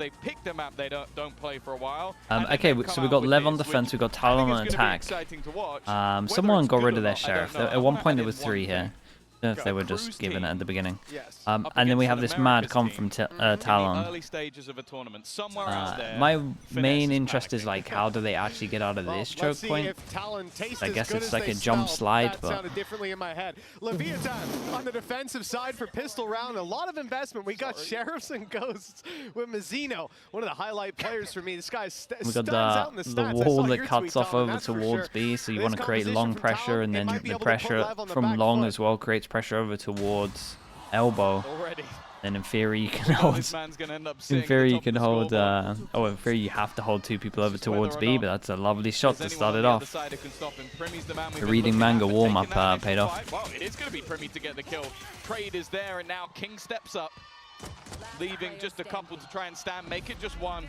They picked a map they don't play for a while. Okay, so we got LEV on defense, we got TALON on attack. Someone got rid of their sheriff. At one point there was 3 here. I don't know if they were just given it at the beginning. And then we have this mad comp from TALON. My main interest is like, how do they actually get out of this choke point? I guess it's like a jump slide, but... Leviathan on the defensive side for pistol round. A lot of investment. We got sheriffs and ghosts with Mazzino, one of the highlight players for me. This guy we got the wall that cuts off over towards B, so you want to create long pressure, and then the pressure from long as well creates pressure over towards elbow. Then in theory you can hold. In theory you can hold. Oh, in theory you have to hold 2 people over towards B, but that's a lovely shot to start it off. The reading manga warm up paid off. Well, it is going to be Primi to get the kill. Trade is there, and now King steps up, leaving just a couple to try and stand. Make it just 1.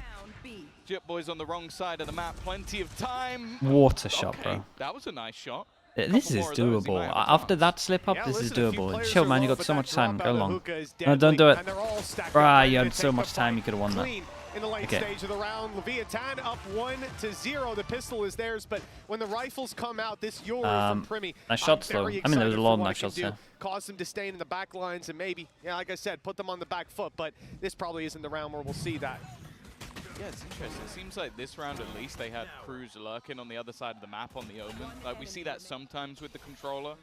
Jip Boy's on the wrong side of the map. Plenty of time. Water shot, bro. That was a nice shot. This is doable. After that slip up, this is doable. Chill, man. You got so much time. Go long. No, don't do it. Bruh, you had so much time. You could have won that. In the late stage of the round, Leviathan up 1-0. The pistol is theirs, but when the rifles come out, this Yoru from Primi. Nice shots, though. I mean, there was a lot of nice shots there. Cause them to stay in the back lines and maybe, yeah, like I said, put them on the back foot. But this probably isn't the round where we'll see that. Yeah, it's interesting. It seems like this round at least they had crews lurking on the other side of the map on the Omen. Like we see that sometimes with the controller.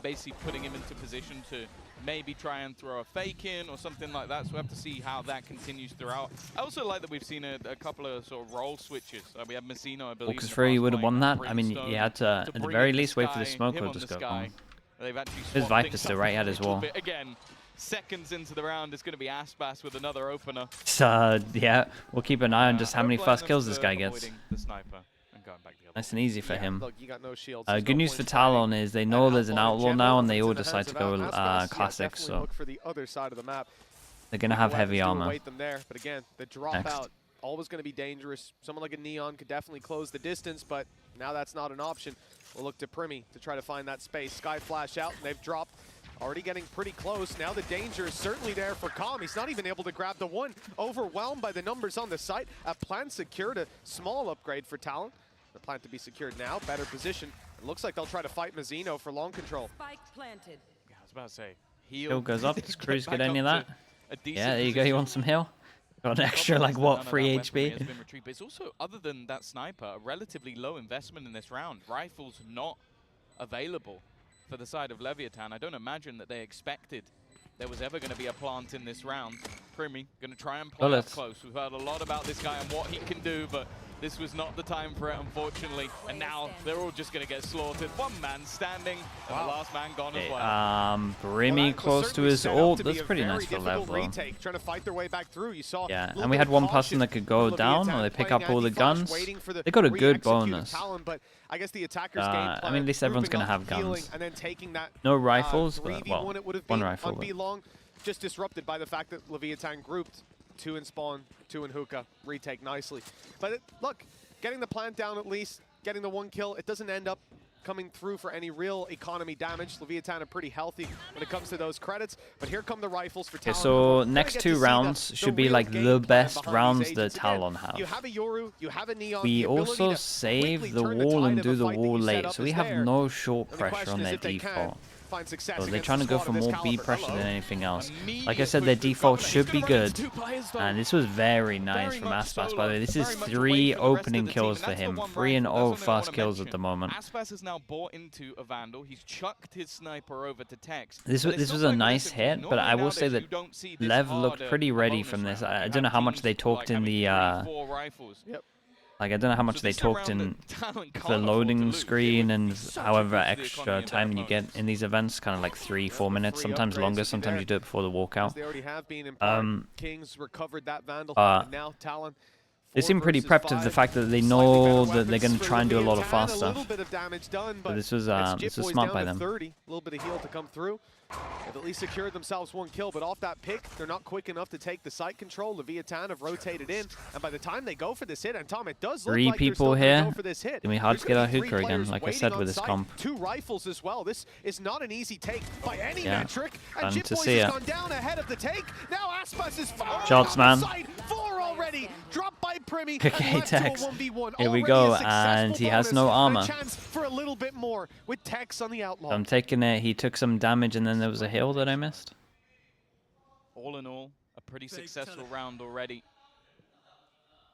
Basically putting him into position to maybe try and throw a fake in or something like that. So we have to see how that continues throughout. I also like that we've seen a couple of sort of role switches. We have Mazzino, I believe. Because Fury would have won that. I mean, you had to, at the very least, wait for the smoke or just go on. There's Viper still right at his wall. Again, seconds into the round, it's going to be Aspas with another opener. So, yeah, we'll keep an eye on just how many fast kills this guy gets. Nice and easy for him. Good news for Talon is they know there's an outlaw now, and they all decide to go classic, so they're going to have heavy armor. But again, the dropout, always going to be dangerous. Someone like a Neon could definitely close the distance, but now that's not an option. We'll look to Primi to try to find that space. Sky flash out, and they've dropped. Already getting pretty close. Now the danger is certainly there for Calm. He's not even able to grab the 1. Overwhelmed by the numbers on the site. A plant secured, a small upgrade for Talon. The plant to be secured now. Better position. It looks like they'll try to fight Mazzino for long control. Spike planted. Yeah, I was about to say. Heal goes up. Does Cruz get any of that? Yeah, there you go. You want some heal? Got an extra, like, what, 3 HP? But it's also, other than that sniper, a relatively low investment in this round. Rifles not available for the side of Leviathan. I don't imagine that they expected there was ever going to be a plant in this round. Primi going to try and play up close. We've heard a lot about this guy and what he can do, but this was not the time for it, unfortunately. And now they're all just going to get slaughtered. 1 man standing, and the last man gone as well. Primi close to his ult. That's pretty nice for level. Trying to fight their way back through. You saw and we had 1 person that could go down, or they pick up all the guns. They got a good bonus. I guess the attackers I mean, at least everyone's going to have guns. No rifles, but, well, 1 rifle. But. Just disrupted by the fact that Leviathan grouped 2 in spawn, 2 in hookah, retake nicely. But look, getting the plant down at least, getting the 1 kill, it doesn't end up coming through for any real economy damage. Leviathan are pretty healthy when it comes to those credits, but here come the rifles for Talon. So next 2 rounds should be like the best rounds that Talon have. You have a Yoru, you have a Neon. We also save the wall and do the wall late, so we have no short pressure on their default. So they're trying to go for more B pressure than anything else. Like I said, their default should be good. And this was very nice from Aspas, by the way. This is 3 opening kills for him. 3 and 0 fast kills at the moment. Aspas has now bought into a Vandal. He's chucked his sniper over to Tex. This was a nice hit, but I will say that Lev looked pretty ready from this. I don't know how much they talked in the... Like, I don't know how much they talked in the loading screen and however extra time you get in these events, kind of like 3-4 minutes, sometimes longer, sometimes you do it before the walkout. They seem pretty prepped of the fact that they know that they're going to try and do a lot of fast stuff. But this was smart by them. A little bit of heal to come through. They've at least secured themselves 1 kill, but off that pick, they're not quick enough to take the site control. Leviathan have rotated in, and by the time they go for this hit, and Tom, it does look 3 like people here. For this hit. It's gonna be hard to get our hookah again, like I said with this comp. 2 rifles as well. This is not an easy take by any metric. Fun and to see it. gone down ahead of the take. Now Aspas is Shots, man. already. Dropped by Primi. Okay, Tex. Here we go, and he has no armor. A chance for a little bit more with Tex on the outlaw. So I'm taking it. He took some damage, and then there was a heal that I missed. All in all, a pretty successful round already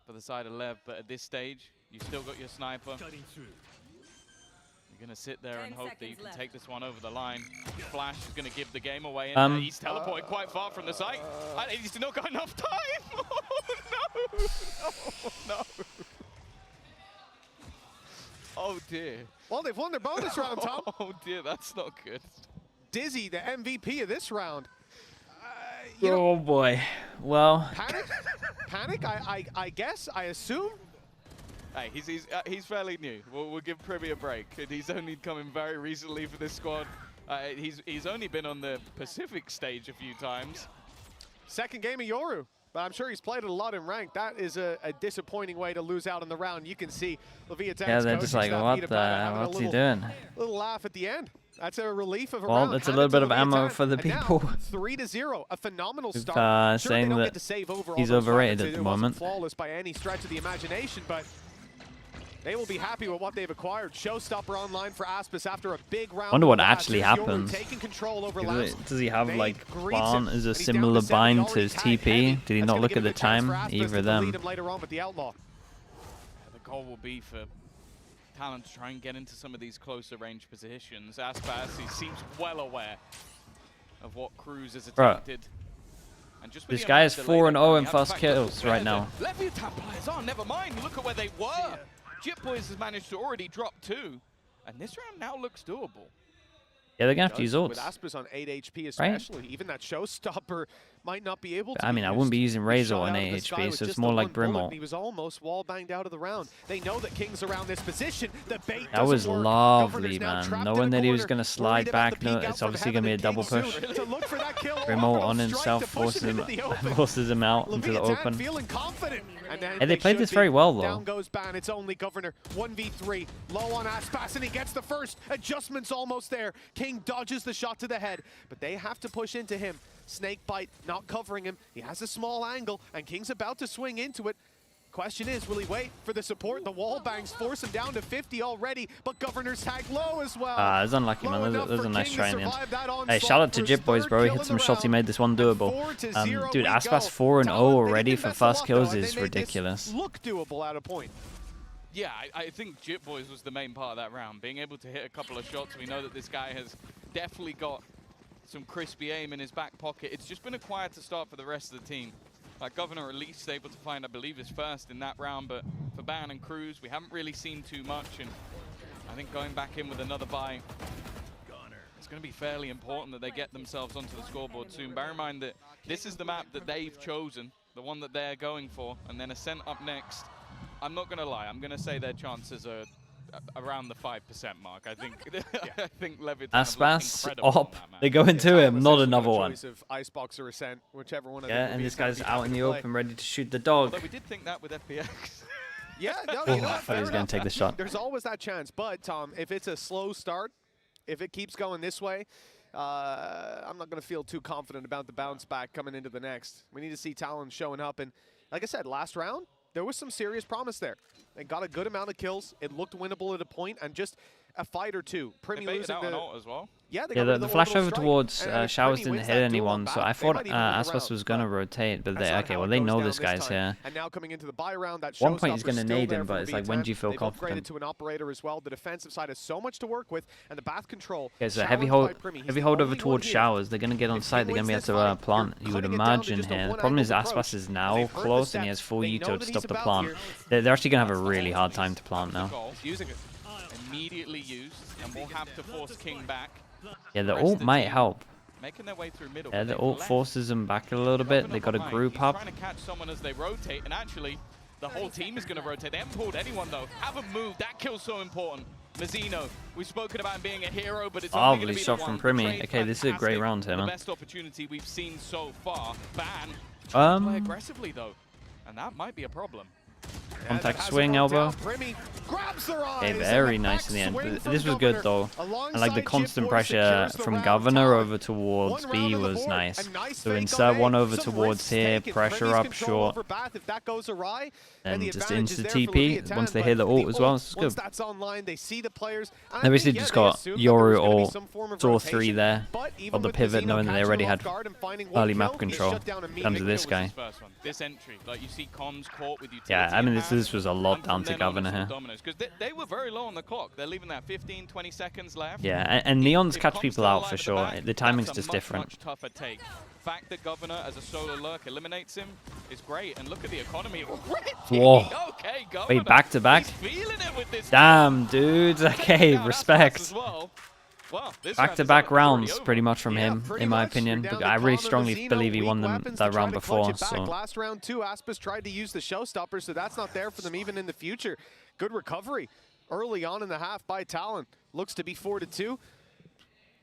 for the side of LEV, but at this stage, you still got your sniper. You're going to sit there and hope that you can take this one over the line. Flash is going to give the game away, and he's teleported quite far from the site. And he's not got enough time! Oh, no! Oh, dear. Well, they've won their bonus round, Tom. Oh, dear, that's not good. Dizzy, the MVP of this round. Oh, boy. Well... Panic? Panic, I guess, I assume? Hey, he's fairly new. We'll give Privy a break. He's only come in very recently for this squad. He's only been on the Pacific stage a few times. Second game of Yoru, but I'm sure he's played it a lot in rank. That is a disappointing way to lose out in the round. You can see Leviathan's yeah, they're just like, what's he doing? Little laugh at the end. That's a relief of a well, round. that's a little bit of ammo for the people. 3-0, a phenomenal start. Saying that he's overrated at the moment. Flawless by any stretch of the imagination, but they will be happy with what they've acquired. Showstopper online for Aspis after a big round. Wonder what actually happens. Does he have like Plant as a similar bind to his TP? Did he not look at the time? Either of them. The goal will be for Talon to try and get into some of these closer range positions. Aspas, he seems well aware of what Cruz has attempted. And just this guy is 4-0 in fast kills right now. Leviathan players are, never mind. Look at where they were. Jip Boys has managed to already drop 2, and this round now looks doable. Yeah, they're gonna have to use ults. With Aspis on 8 HP especially, right? Even that Showstopper might not be able to. I mean, I wouldn't be using Razor on 8 HP, so it's more like Brimble. He was almost wall banged out of the round. They know that King's around this position. The bait that was lovely, man. Knowing that he was gonna slide back, no, it's obviously gonna be a double push. Brimble on himself forces him out into the open. And they played this very well, though. Down goes Ban. It's only Governor. 1v3. Low on Aspas, and he gets the first. Adjustments almost there. King dodges the shot to the head, but they have to push into him. Snakebite not covering him. He has a small angle, and King's about to swing into it. Question is, will he wait for the support? The wall bangs force him down to 50 already, but Governor's tag low as well. It's unlucky, man. That was a nice try in the end. Hey, shout out to Jip Boys, bro. He hit some shots. He made this one doable. Dude, Aspas 4-0 already for fast kills is ridiculous. Look doable at a point. Yeah, I think Jip Boys was the main part of that round. Being able to hit a couple of shots. We know that this guy has definitely got some crispy aim in his back pocket. It's just been a quieter start for the rest of the team. Governor at least able to find, I believe, his first in that round, but for Ban and Cruz, we haven't really seen too much, and I think going back in with another buy, it's going to be fairly important that they get themselves onto the scoreboard soon. Bear in mind that this is the map that they've chosen, the one that they're going for, and then Ascent up next. I'm not going to lie, I'm going to say their chances are around the 5% mark. I think I think Leviathan Aspas op. They go into him, not another one. Of Icebox or Ascent, whichever one. Yeah, and this guy's out in the open, ready to shoot the dog. Although we did think that with FPX. Yeah, no, I thought he was going to take the shot. There's always that chance, but Tom, if it's a slow start, if it keeps going this way, I'm not going to feel too confident about the bounce back coming into the next. We need to see Talon showing up, and like I said, last round, there was some serious promise there. They got a good amount of kills. It looked winnable at a point, and just a fight or two. Primi losing the ult as well. Yeah, the flash over towards Showers didn't hit anyone, so I thought Aspas was going to rotate, but they know this guy's here. And now coming into the buy round, that one point he's going to nade him, but it's like, when do you feel confident? To an operator as well. The defensive side has so much to work with, and the bath control. Okay, so heavy hold over towards Showers. They're going to get on site. They're going to be able to plant, you would imagine here. The problem is Aspas is now close, and he has full Uto to stop the plant. They're actually going to have a really hard time to plant now. Using it. Immediately used, and we'll have to force King back. Yeah, the ult might help. Making their way through middle. Yeah, the ult forces them back a little bit. They got a group up. Trying to catch someone as they rotate, and actually, the whole team is going to rotate. They haven't pulled anyone though. Haven't moved. That kill's so important. Mazzino, we've spoken about him being a hero, but it's only going to be shot from Primi. Okay, this is a great round here, man. The best opportunity we've seen so far. Ban play aggressively though, and that might be a problem. Contact swing elbow. Okay, very nice in the end. But this was good though. And like the constant pressure from Governor over towards B was nice. So insert one over towards here, pressure up short, and just insta TP once they hit the ult as well. This is good. They basically just got Yoru ult, saw 3 there, on the pivot, knowing that they already had early map control. Comes to this guy. This entry, like you see comms caught with utility. Yeah, I mean this was a lot down to Governor here. Because they were very low on the clock. They're leaving that 15, 20 seconds left. Yeah, and Neons catch people out for sure. The timing's just different. Much tougher take. Fact that Governor as a solo lurk eliminates him is great, and look at the economy. Whoa. Okay, wait, back to back? Damn, dudes. Okay, respect. Well, back-to-back rounds, pretty much from him, in my opinion. But I really strongly believe he won them that round before. So last round 2, Aspis tried to use the showstopper, so that's not there for them even in the future. Good recovery early on in the half by Talon. Looks to be 4-2.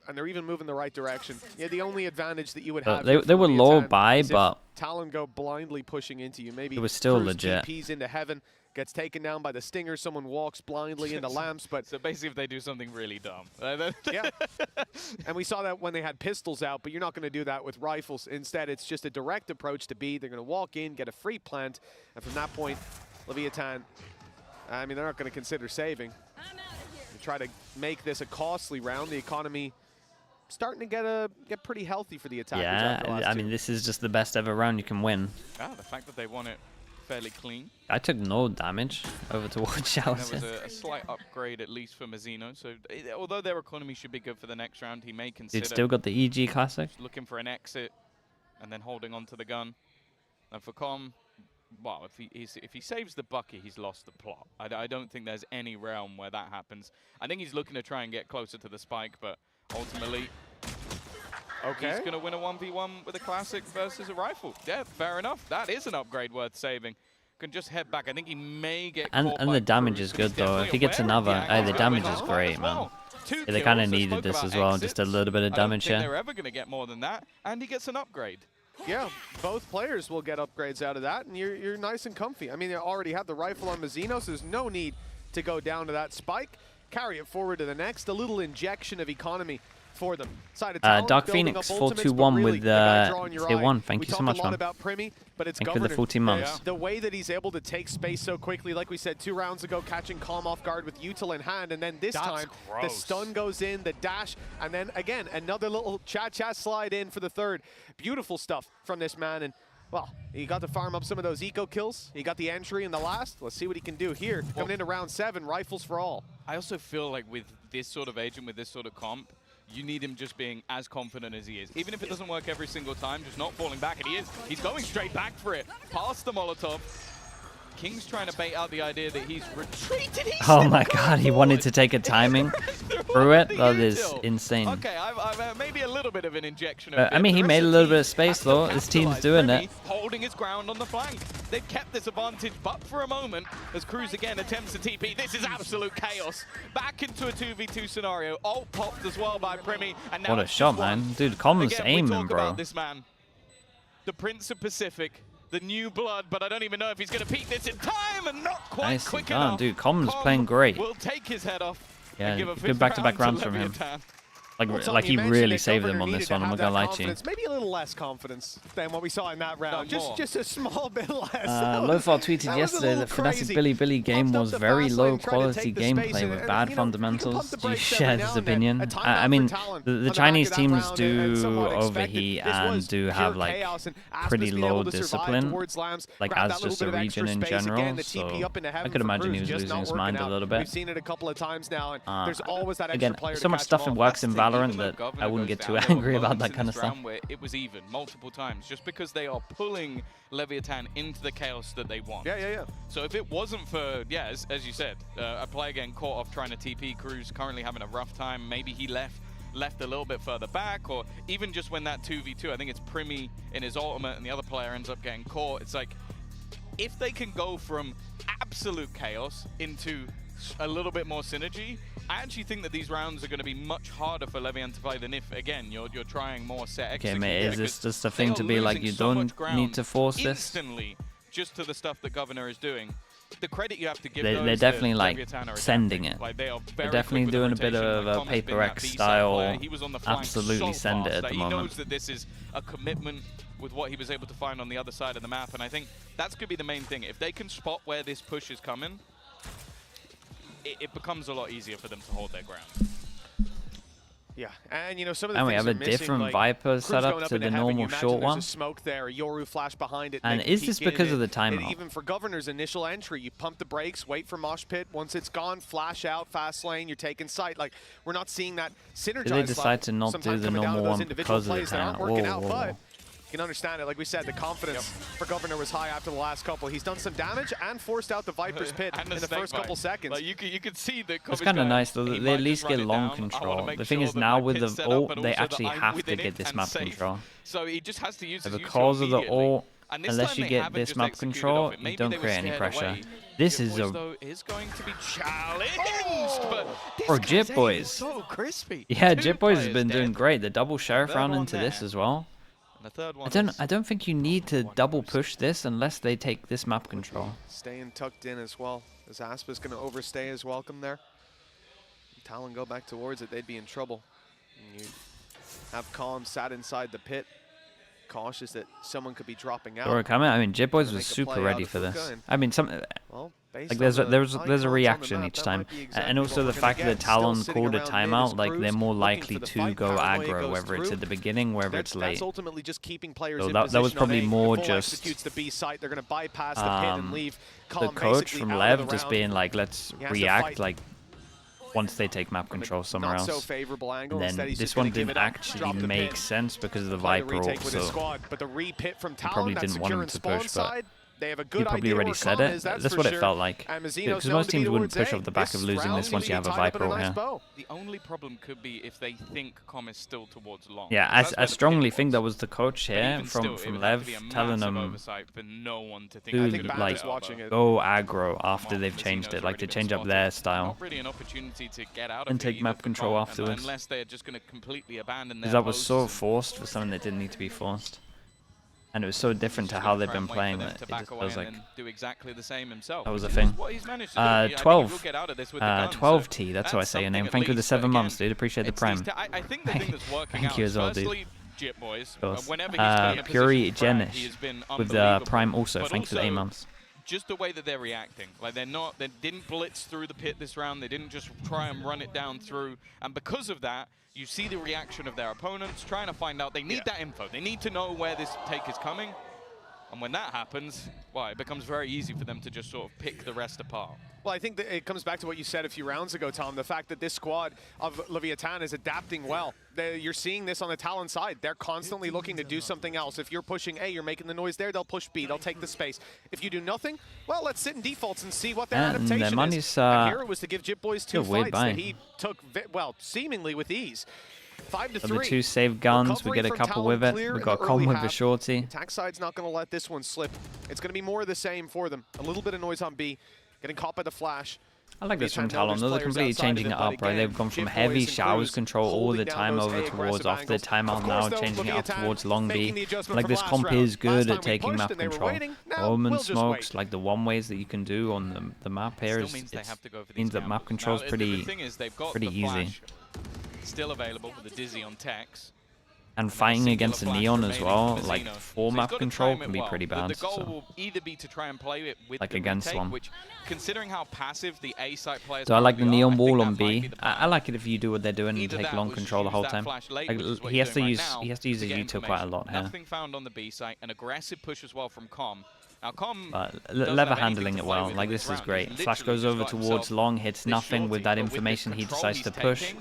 And they're even moving the right direction. Yeah, the only advantage that you would have. They were low by, but Talon go blindly pushing into you. Maybe it was still legit. TPs into heaven, gets taken down by the stinger. Someone walks blindly into lamps, but so basically, if they do something really dumb, yeah. And we saw that when they had pistols out, but you're not going to do that with rifles. Instead, it's just a direct approach to B. They're going to walk in, get a free plant, and from that point, Leviathan. I mean, they're not going to consider saving. They try to make this a costly round. The economy starting to get pretty healthy for the attackers. Yeah, I mean, this is just the best ever round you can win. Ah, the fact that they won it fairly clean. I took no damage over towards Chalice. There was a slight upgrade, at least for Mazzino. So, although their economy should be good for the next round, he may consider. Dude, still got the EG Classic. Looking for an exit, and then holding on to the gun. And for Com, well, if he saves the Bucky, he's lost the plot. I don't think there's any realm where that happens. I think he's looking to try and get closer to the spike, but ultimately, he's going to win a 1v1 with a classic versus a rifle. Yeah, fair enough. That is an upgrade worth saving. Can just head back. I think he may get caught and the damage is good, though. If he gets another, the damage is great, man. Yeah, they kind of needed this as well, just a little bit of damage here. They're ever going to get more than that, and he gets an upgrade. Yeah, both players will get upgrades out of that, and you're nice and comfy. I mean, they already have the rifle on Mazzino, so there's no need to go down to that spike. Carry it forward to the next. A little injection of economy for them. Dark Phoenix 4-2-1 with tier 1. Thank you so much, man. Thank you for the 14 months. The way that he's able to take space so quickly, like we said 2 rounds ago, catching Calm off guard with util in hand, and then this time the stun goes in, the dash, and then again another little cha-cha slide in for the third. Beautiful stuff from this man, and well, he got to farm up some of those eco kills. He got the entry in the last. Let's see what he can do here. Coming into round 7, rifles for all. I also feel like with this sort of agent, with this sort of comp, you need him just being as confident as he is. Even if it doesn't work every single time, just not falling back. And he is. He's going straight back for it. Past the Molotov. King's trying to bait out the idea that he's retreated. Oh my god, he wanted to take a timing through it? That is insane. Okay, I've maybe a little bit of an injection. I mean, he made a little bit of space though. His team's doing it. Holding his ground on the flank. They've kept this advantage, but for a moment, as Cruz again attempts to TP, this is absolute chaos. Back into a 2v2 scenario. Ult popped as well by Primi. And now what a shot, man. Dude, Com's aiming, bro. About this man. The Prince of Pacific. The new blood, but I don't even know if he's going to peek this in time, and not quite quick enough. Dude, Com's playing great. Will take his head off. Yeah, good back-to-back rounds from him. Like he really saved them on this one, I'm not gonna lie to you. Maybe a little less confidence than what we saw in that round. Just a small bit less. Lofar tweeted yesterday that Fnatic Billy game was very low quality gameplay with bad fundamentals. Do you share this opinion? I mean, the Chinese teams do overheat and do have like pretty low discipline, like as just a region in general. So I could imagine he was losing his mind a little bit. We've seen it a couple of times now, and there's always that extra player. Again, so much stuff that works in Valorant that I wouldn't get too angry about that kind of stuff. It was even multiple times, just because they are pulling Leviathan into the chaos that they want. Yeah. So if it wasn't for, as you said, a player getting caught off trying to TP, Cruz currently having a rough time, maybe he left a little bit further back, or even just when that 2v2, I think it's Primi in his ultimate and the other player ends up getting caught, it's like, if they can go from absolute chaos into a little bit more synergy, I actually think that these rounds are going to be much harder for Leviathan to play than if, again, you're trying more set execution. Okay, mate, is this just a thing to be like, you don't need to force this? Instantly, just to the stuff that Governor is doing. the credit you have to give they're definitely like sending it. Like, they are they're definitely doing a bit of a Paper X style, absolutely send it at the moment. He knows that this is a commitment with what he was able to find on the other side of the map, and I think that's going to be the main thing. If they can spot where this push is coming, it becomes a lot easier for them to hold their ground. Yeah, and you know, some of the and we things have a missing, different like, Viper setup to the normal short one. Smoke there, a Yoru flash behind it. And is this because of the timeout? Even for Governor's initial entry, you pump the brakes, wait for Mosh Pit. Once it's gone, flash out, fast lane, you're taking sight. Like, we're not seeing that synergized. Did they decide to not do the normal one because of the timeout? But you can understand it. Like we said, the confidence for Governor was high after the last couple. He's done some damage and forced out the Viper's pit in the first couple seconds. Like, you could see that. It's kind of nice though that they at least get long control. The thing is now with the ult, they actually have to get this map control. So he just has to use his because of the ult, unless you get this map control, you don't create any pressure. This is a going to be challenged, or Jit Boys. So crispy. Yeah, Jit Boys has been doing great. The double sheriff round into this as well. The third one I don't think you need to double push this unless they take this map control. Staying tucked in as well. As Aspa's going to overstay his welcome there. Talon go back towards it, they'd be in trouble. And you have Calm sat inside the pit, cautious that someone could be dropping out. Or coming. I mean, Jit Boys was super ready for this. I mean, like there's a reaction each time, and also the fact that Talon called a timeout, like they're more likely to go aggro, whether it's at the beginning, whether it's late. So that was probably more just the coach from LEV just being like, let's react like once they take map control somewhere else. And then this one didn't actually make sense because of the Viper ult, so he probably didn't want him to push, but he probably already said it. That's what it felt like. Because most teams wouldn't push off the back of losing this once you have a Viper ult here. The only problem could be if they think Com is still towards long. Yeah, I strongly think that was the coach here from LEV telling them to like go aggro after they've changed it, like to change up their style and take map control afterwards. Unless they're just going to completely abandon their because that was so forced for something that didn't need to be forced. And it was so different to how they've been playing that it just feels like that was a thing. 12T, that's how I say your name. Thank you for the 7 months, dude. Appreciate the prime. Thank you as well, dude. Puri Jenish with the prime also. Thank you for the 8 months. Just the way that they're reacting, like they didn't blitz through the pit this round. They didn't just try and run it down through, and because of that, you see the reaction of their opponents trying to find out. They need that info. They need to know where this take is coming, and when that happens, well, it becomes very easy for them to just sort of pick the rest apart. Well, I think that it comes back to what you said a few rounds ago, Tom, the fact that this squad of Leviathan is adapting well. You're seeing this on the Talon side. They're constantly looking to do something else. If you're pushing A, you're making the noise there, they'll push B, they'll take the space. If you do nothing, well, let's sit in defaults and see what their adaptation is. And here it was to give Jit Boys 2 fights that he took, well, seemingly with ease. 5-3. The 2 save guns, we get a couple with it. We got Com with the shorty. Attack side's not going to let this one slip. It's going to be more of the same for them. A little bit of noise on B, getting caught by the flash. I like this from Talon. They're completely changing it up, right? They've gone from heavy showers control all the time over towards off the timeout now, changing it up towards long B. Like this comp is good at taking map control. Omen smokes, like the one ways that you can do on the map here means that map control is pretty easy. Still available with the Dizzy on Tex. And fighting against a Neon as well, like full map control can be pretty bad. The goal will either be to try and play it with like against one. Which, considering how passive the A site players so I like the Neon wall on B. I like it if you do what they're doing and take long control the whole time. Like, he has to use his util quite a lot here. Nothing found on the B site. An aggressive push as well from Com. Now, LEV handling it well, like this is great. Flash goes over towards long, hits nothing with that information. He decides to push.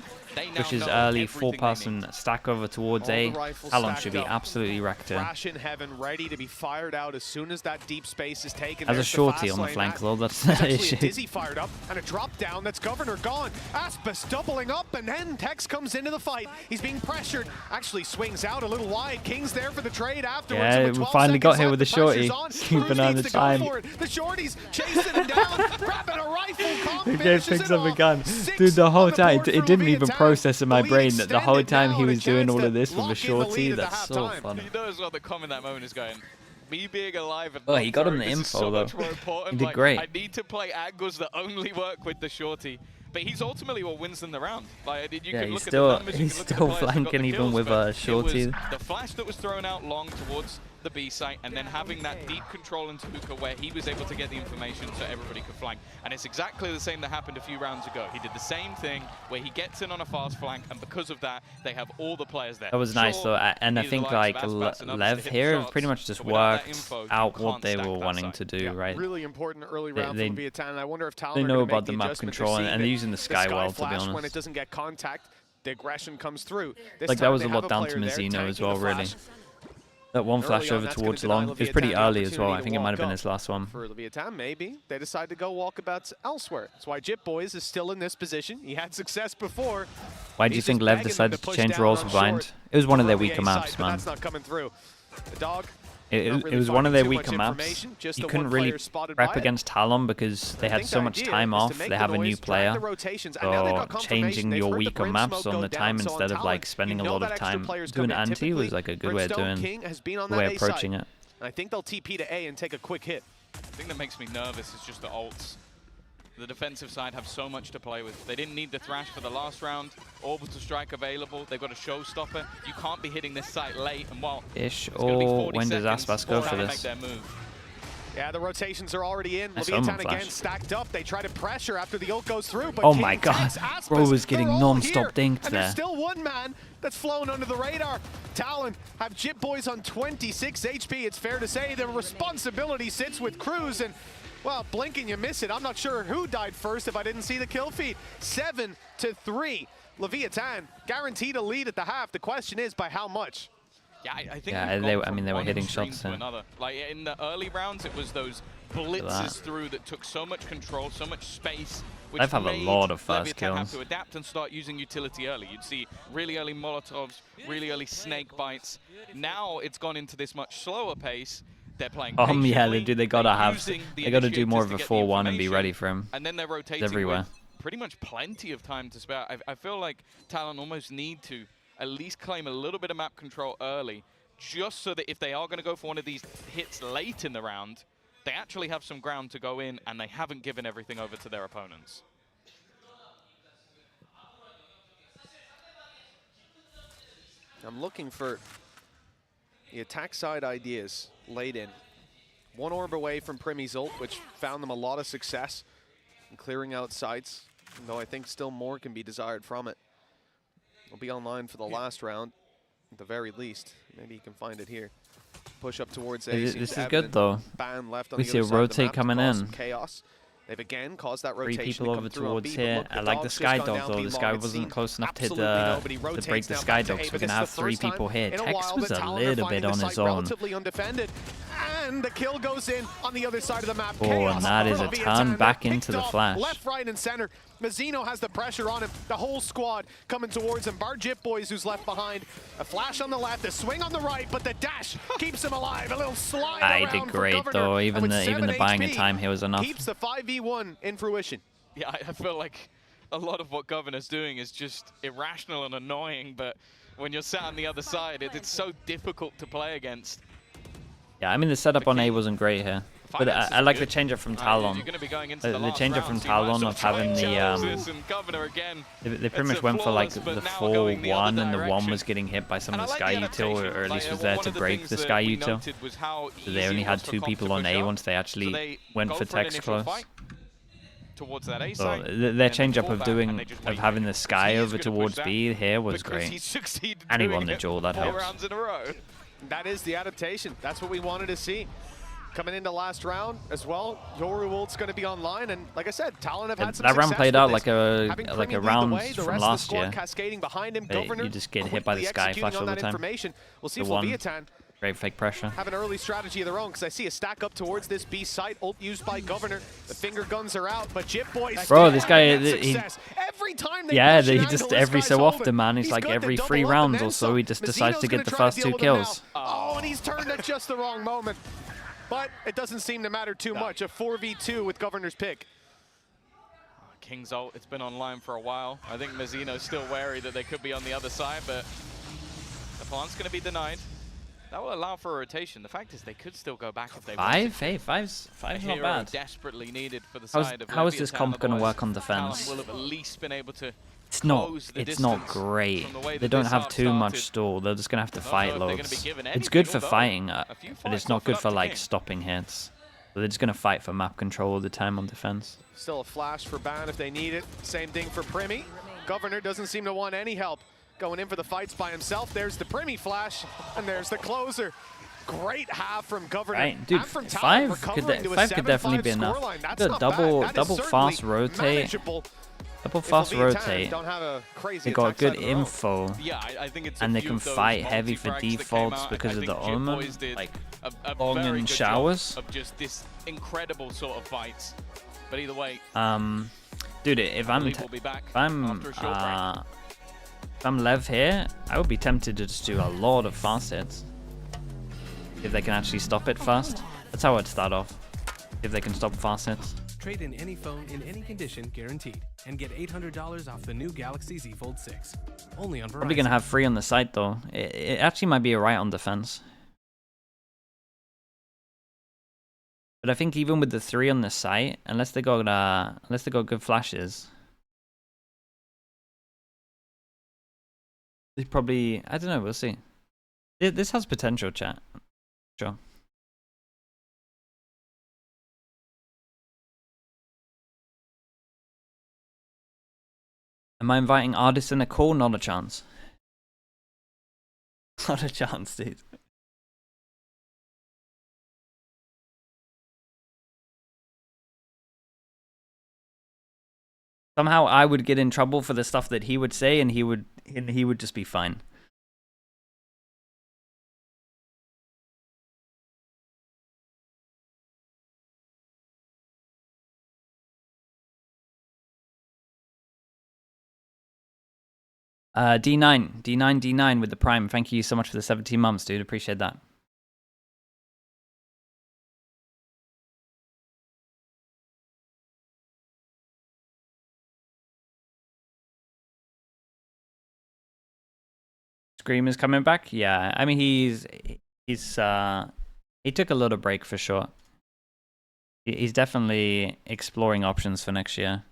Pushes early, 4-person stack over towards A. Talon should be absolutely wrecked here. Crash in heaven, ready to be fired out as soon as that deep space is taken. As a shorty on the flank though, that's the issue. Dizzy fired up and a drop down. That's Governor gone. Aspis doubling up and then Tex comes into the fight. He's being pressured. Actually swings out a little wide. King's there for the trade afterwards. Yeah, we finally got here with the shorty. Keeping on the time. The shorty's chasing him down, grabbing a rifle. The guy picks up a gun. Dude, the whole time, it didn't even process in my brain that the whole time he was doing all of this with a shorty. That's so funny. He knows what the Com in that moment is going, me being alive and he got him the this info is so though. much more important. He did great. I need to play angles that only work with the shorty. But he's ultimately what wins them the round. Like, you can look at the numbers, he's still flanking even with a shorty. The flash that was thrown out long towards the B site, and then having that deep control into Hookah where he was able to get the information so everybody could flank. And it's exactly the same that happened a few rounds ago. He did the same thing where he gets in on a fast flank, and because of that, they have all the players there. That was nice though, and I think like LEV here pretty much just worked out what they were wanting to do, right? Really important early round for Vietnam, and I wonder if Talon they know about the map control, and they're using the sky well, to be honest. When it doesn't get contact, the aggression comes through. Like that was a lot down to Mazino as well, really. That one flash over towards long. It was pretty early as well. I think it might have been his last one. For Leviathan, maybe. They decide to go walkabouts elsewhere. That's why Jip Boys is still in this position. He had success before. Why do you think LEV decided to change roles with Bind? It was one of their weaker maps, man. That's not coming through. The dog. It was one of their weaker maps. You couldn't really prep against Talon because they had so much time off. They have a new player. So changing your weaker maps on the time instead of like spending a lot of time doing anti was like a good way of approaching it. I think they'll TP to A and take a quick hit. The thing that makes me nervous is just the ults. The defensive side have so much to play with. They didn't need the Thrash for the last round. Orbital Strike available. They've got a Showstopper. You can't be hitting this site late. And while when does Aspas go for this? Yeah, the rotations are already in. Leviathan again stacked up. They try to pressure after the ult goes through. But oh my god, bro was getting non-stop dinked there. There's still one man that's flown under the radar. Talon have Jip Boys on 26 HP. It's fair to say the responsibility sits with Cruz, and well, blink and you miss it. I'm not sure who died first if I didn't see the kill feed. 7-3. Leviathan guaranteed a lead at the half. The question is by how much? Yeah, I think they were hitting shots to another. Like in the early rounds, it was those blitzes through that took so much control, so much space. Which I've had a lot of fast kills. Have to adapt and start using utility early. You'd see really early Molotovs, really early snake bites. Now it's gone into this much slower pace. They're playing yeah, they gotta do more of a 4-1 and be ready for him. And then they're rotating everywhere. Pretty much plenty of time to spare. I feel like Talon almost need to at least claim a little bit of map control early, just so that if they are going to go for one of these hits late in the round, they actually have some ground to go in, and they haven't given everything over to their opponents. I'm looking for the attack side ideas laid in. One orb away from Primy's ult, which found them a lot of success in clearing out sites, though I think still more can be desired from it. Will be online for the last round, at the very least. Maybe you can find it here. Push up towards A. This is good though. Ban left on we see a rotate coming in. Chaos. They've again caused that rotation. 3 people over towards here. I like the Sky Dog though. The Sky wasn't close enough to hit to break the Sky Dog, so we're gonna have 3 people here. Tex was a little bit on his own. And the kill goes in on the other side of the map. Oh, and that is a turn back into the flash. Left, right, and center. Mazino has the pressure on him. The whole squad coming towards him. Bar Jip Boys, who's left behind. A flash on the left, a swing on the right, but the dash keeps him alive. A little slide around. He did great though. Even the buying of time here was enough. Keeps the 5v1 in fruition. Yeah, I feel like a lot of what Governor's doing is just irrational and annoying, but when you're sat on the other side, it's so difficult to play against. Yeah, I mean the setup on A wasn't great here, but I like the change up from Talon. The change up from Talon of having the they pretty much went for like the 4-1, and the 1 was getting hit by some of the Sky Util, or at least was there to break the Sky Util. So they only had 2 people on A once they actually went for Tex close. So their change up of having the Sky over towards B here was great, and he won the duel. That helps. That is the adaptation. That's what we wanted to see. Coming into last round as well, Yoru ult's going to be online, and like I said, Talon have had some success. That round played out like a round from last year. Cascading behind him, you just get hit by the Sky flash all the time. We'll see if Leviathan great fake pressure. Have an early strategy of their own, because I see a stack up towards this B site. Ult used by Governor. The finger guns are out, but Jip Boys. Bro, this guy, every time he just every so often, man. He's like every 3 rounds or so, he just decides to get the first 2 kills. Oh, and he's turned at just the wrong moment. But it doesn't seem to matter too much. A 4v2 with Governor's pick. King's ult, it's been online for a while. I think Mazino's still wary that they could be on the other side, but the plant's going to be denied. That will allow for a rotation. The fact is, they could still go back if they Five? wanted. Hey, five's not bad. Desperately needed for the side of how is this Leviathan, comp going to work on Talon defense? will have at least been able to It's not great. They don't have too much stall. They're just going to have to fight loads. It's good for fighting, but it's not good for like stopping hits. So they're just going to fight for map control all the time on defense. Still a flash for Ban if they need it. Same thing for Primi. Governor doesn't seem to want any help. Going in for the fights by himself. There's the Primi flash, and there's the closer. Great half from Governor. Right, dude, and from five could definitely be enough. Good double fast rotate. Double fast rotate. They got good info. Yeah, I think it's and they can fight heavy for defaults because of the Omen, like long in showers. Of just this incredible sort of fights. But either way, dude, if I'm LEV here, I would be tempted to just do a lot of fast hits. If they can actually stop it fast. That's how I'd start off. If they can stop fast hits. Trade in any phone in any condition guaranteed and get $800 off the new Galaxy Z Fold 6. Only on Verizon. Probably gonna have 3 on the site though. It actually might be alright on defense. But I think even with the 3 on the site, unless they got good flashes, they probably, I don't know, we'll see. This has potential, chat. Sure. Am I inviting artists in a call? Not a chance. Not a chance, dude. Somehow I would get in trouble for the stuff that he would say, and he would just be fine. D9 with the Prime. Thank you so much for the 17 months, dude. Appreciate that. Scream is coming back. Yeah, I mean he took a little break for sure. He's definitely exploring options for next year.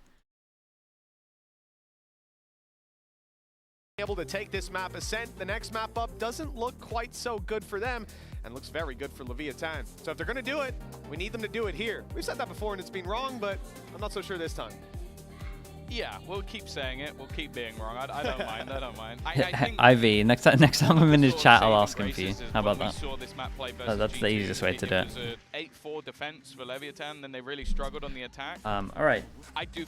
Able to take this map Ascent. The next map up doesn't look quite so good for them and looks very good for Leviathan. So if they're going to do it, we need them to do it here. We've said that before and it's been wrong, but I'm not so sure this time. Yeah, we'll keep saying it. We'll keep being wrong. I don't mind. I don't mind. I think Ivy, next time I'm in his chat, I'll ask him for you. How about that? That's the easiest way to do it. It was 8-4 defense for Leviathan, then they really struggled on the attack. All right.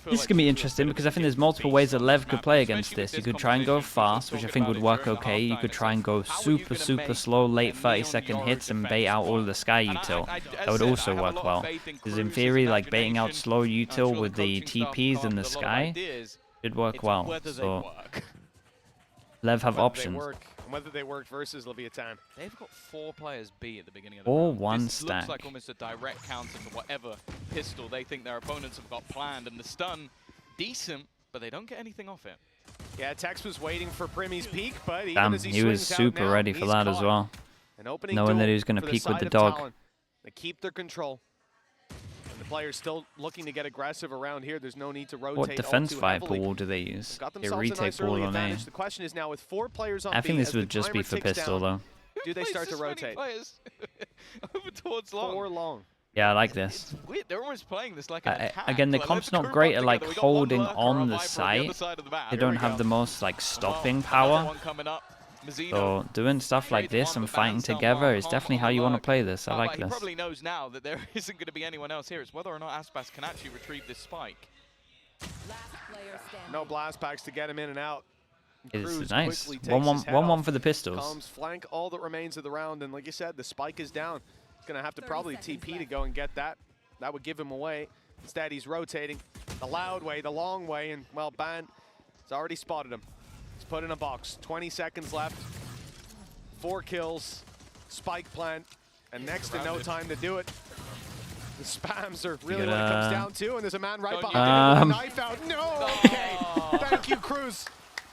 This is gonna be interesting because I think there's multiple ways that LEV could play against this. You could try and go fast, which I think would work okay. You could try and go super slow, late 30-second hits and bait out all of the Sky util. That would also work well. Because in theory, like baiting out slow util with the TPs in the Sky should work well. So LEV have options. Whether they work versus Leviathan. They've got 4 players B at the beginning of the or round. one this stack. Looks like almost a direct counter to whatever pistol they think their opponents have got planned, and the stun decent, but they don't get anything off it. Yeah, Tex was waiting for Primi's peak, but even Damn, as he was super ready for that as well. Knowing that he was going to peak with the dog. Talon. They keep their control. And the players still looking to get aggressive around here. There's no need to rotate. What defense fireball do they use? A retake ball on A. The question is now with 4 players on I think B, this would just be for pistol though. Do they start to rotate? Over towards long. 4 long. Yeah, I like this. It's weird. They're almost playing this like an attack. Again, the comp's not great at like holding on the site. They don't have the most like stopping power. So doing stuff like this and fighting together is definitely how you want to play this. I like this. He probably knows now that there isn't going to be anyone else here. It's whether or not Aspas can actually retrieve this spike. No blast packs to get him in and out. It's nice. 1-1 for the pistols. Comes flank all that remains of the round, and like you said, the spike is down. He's gonna have to probably TP to go and get that. That would give him away. Instead, he's rotating the loud way, the long way, and well, Ban has already spotted him. He's put in a box. 20 seconds left. 4 kills. Spike plant, and next to no time to do it. The spams are really what it comes down to, and there's a man right behind him with a knife out. No, okay. Thank you, Cruz.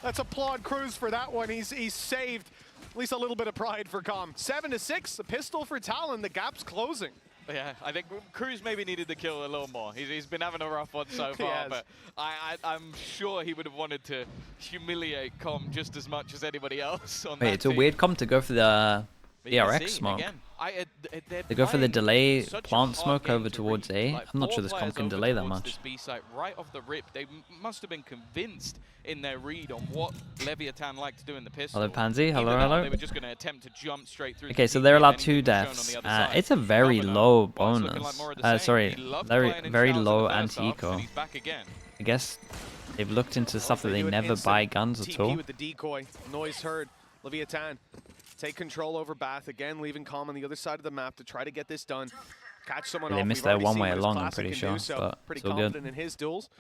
Let's applaud Cruz for that one. He's saved At least a little bit of pride for Com. 7-6, a pistol for Talon. The gap's closing. Yeah, I think Cruz maybe needed to kill a little more. He's been having a rough one so far, but I'm sure he would have wanted to humiliate Com just as much as anybody else on that Wait, it's a team. weird Com to go for the DRX smoke. Again, They go for the delay such a plant hard smoke game over to towards read. A. Like, I'm not 4 sure this Com players can over delay that towards much. this B site right off the rip. They must have been convinced in their read on what Leviathan like to do in the pistol. Hello, Pansy. Hello, Even now, hello. They were just going to attempt to jump straight through. Okay, so they're allowed 2 deaths. It's a very low bonus. Sorry, very low anti-eco. I guess they've looked into stuff that they never buy guns at all. With the decoy, noise heard. Leviathan take control over Bath again, leaving Com on the other side of the map to try to get this done. Catch someone off. They missed their one way along, I'm pretty sure, but pretty it's all confident good. in his duels.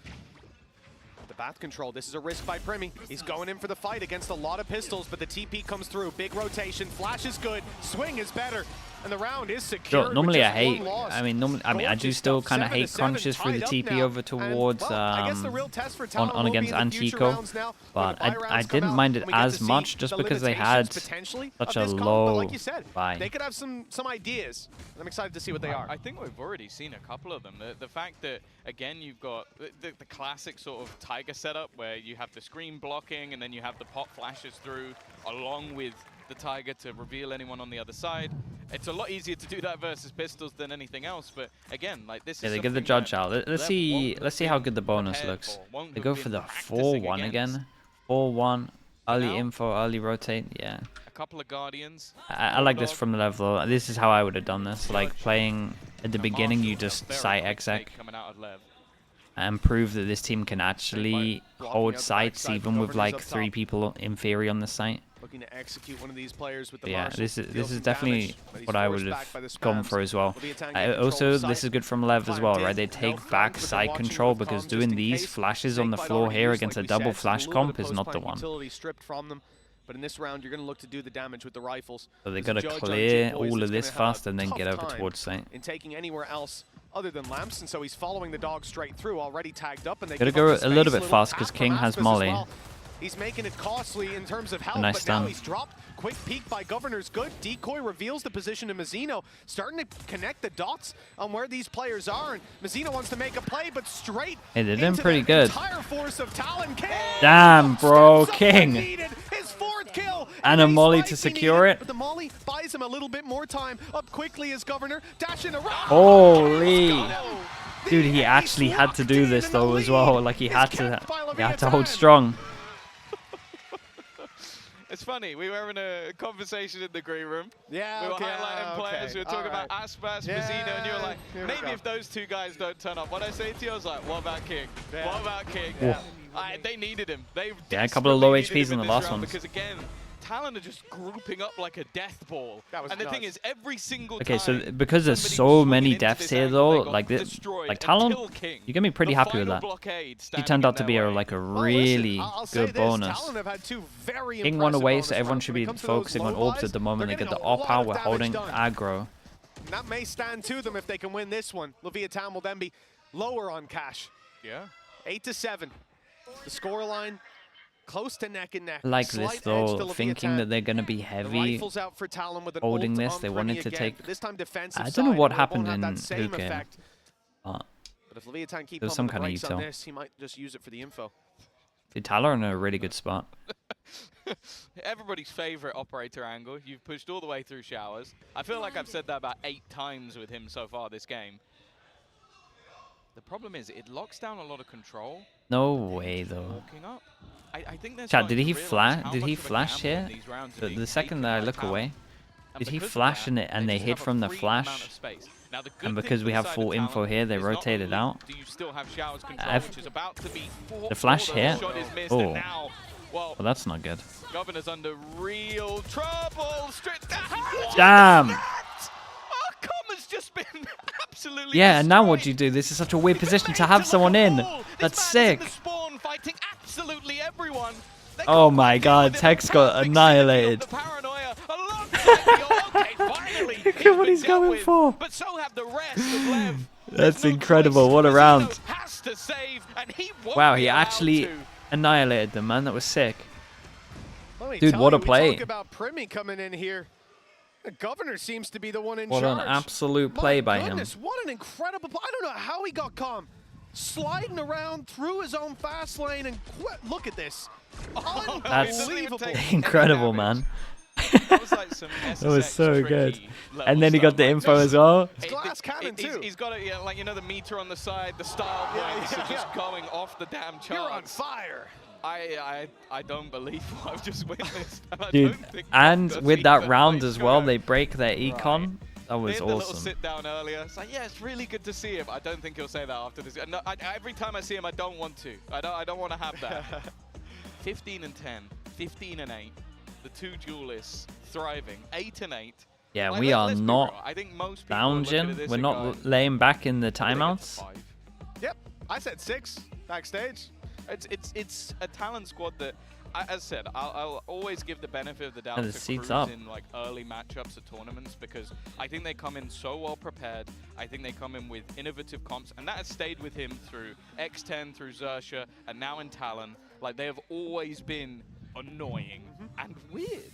The Bath control. This is a risk by Primi. He's going in for the fight against a lot of pistols, but the TP comes through. Big rotation. Flash is good. Swing is better. And the round is secure. Sure, normally I do still kind of hate crunches through the TP over towards on against anti-eco, but I didn't mind it as much just because they had such a low buy. They could have some ideas. I'm excited to see what they are. I think we've already seen a couple of them. The fact that, again, you've got the classic sort of Tiger setup where you have the screen blocking and then you have the pop flashes through along with the Tiger to reveal anyone on the other side. It's a lot easier to do that versus pistols than anything else, but again, like this is they get the judge out. Let's see how good the bonus looks. They go for the 4-1 again. 4-1, early info, early rotate, yeah. A couple of Guardians. I like this from the level. This is how I would have done this. Like playing at the beginning, you just site exec and prove that this team can actually hold sites even with like 3 people in theory on the site. Looking to execute one of these players with the yeah, Marshall, this is definitely what I would have gone for as well. Also, this is good from LEV as well, right? They take back side control because doing these flashes on the floor here against a double flash comp is not the one. But in this round, you're going to look to do the damage with the rifles. So they got to clear all of this fast and then get over towards site. In taking anywhere else other than lamps, and so he's following the dog straight through, already tagged up, and they got to go a little bit fast because King has Molly. He's making it costly in terms of health, nice but stun. now he's dropped. Quick peek by Governor's good. Decoy reveals the position of Mazzino, starting to connect the dots on where these players are. And Mazzino wants to make a play, but straight hey, they're doing pretty good. Force of Talon. King damn, bro, King. His 4th kill. And a Molly to secure it. But the Molly buys him a little bit more time. Up quickly as Governor, dashing around. Holy. Dude, he actually had to do this though as well. Like he had to hold strong. It's funny, we were having a conversation in the green room. Yeah, we were highlighting players, we were talking about Aspas, Mazzino, and you were like, maybe if those 2 guys don't turn up. What I say to you, I was like, what about King? Yeah. What about King? Yeah. They needed him. They a couple of low HPs in the last one. Because again, Talon are just grouping up like a death ball. And the thing is, every single okay, time so because there's so many deaths here though, like this, like Talon, you're gonna be pretty happy with that. He turned out to be a really good bonus. King won away, so everyone should be focusing on orbs at the moment. They get the op out, we're holding aggro. That may stand to them if they can win this one. Leviathan will then be lower on cash. Yeah. 8-7. The scoreline close to neck and neck. Like this though, thinking that they're gonna be heavy holding this. They wanted to take. I don't know what happened in Hookah. But if Leviathan keep there was some kind of util. He might just use it for the info. Dude, TALON in a really good spot. Everybody's favorite operator angle. You've pushed all the way through showers. I feel like I've said that about 8 times with him so far this game. The problem is it locks down a lot of control. No way though. Walking up. I think there's Chat, did he flash? Did he flash here? The second that I look away, did he flash in it and they hit from the flash? And because we have full info here, they rotated out. The flash hit? Oh. Well, that's not good. Governor's under real trouble. Damn! Just been absolutely yeah, and now what do you do? This is such a weird position to have someone in. That's sick. Oh my god, Tech's got annihilated. Look at what he's going for. But so have the rest of LEV. That's incredible. What a round. Wow, he actually annihilated them, man. That was sick. Dude, what a play. Talk about Primi coming in here. The governor seems to be the one in charge. What an absolute play by him. What an incredible play. I don't know how he got calm. Sliding around through his own fast lane and look at this. That's Unbelievable. incredible, man. That was like some That was so good. And then he stuff. got the info as well. Glass cannon too. He's got it, yeah, like, you know, the meter on the side, the style points are just going off the damn charts. You're on fire. I don't believe what I've just witnessed. Dude, and with that round as well, they break their econ. That was they had the little awesome. sit down earlier. It's like, yeah, it's really good to see him. I don't think he'll say that after this. No, every time I see him, I don't want to. I don't want to have that. 15 and 10, 15 and 8. The two duelists thriving. 8 and 8. Yeah, like, we are not I think most people lounging. We're not laying back in the timeouts. Yep, I said 6 backstage. It's a talent squad that, as I said, I'll always give the benefit of the doubt And the to seats Cruz up. in like early matchups at tournaments, because I think they come in so well prepared. I think they come in with innovative comps, and that has stayed with him through X10, through Xerxia, and now in Talon. Like, they have always been annoying and weird,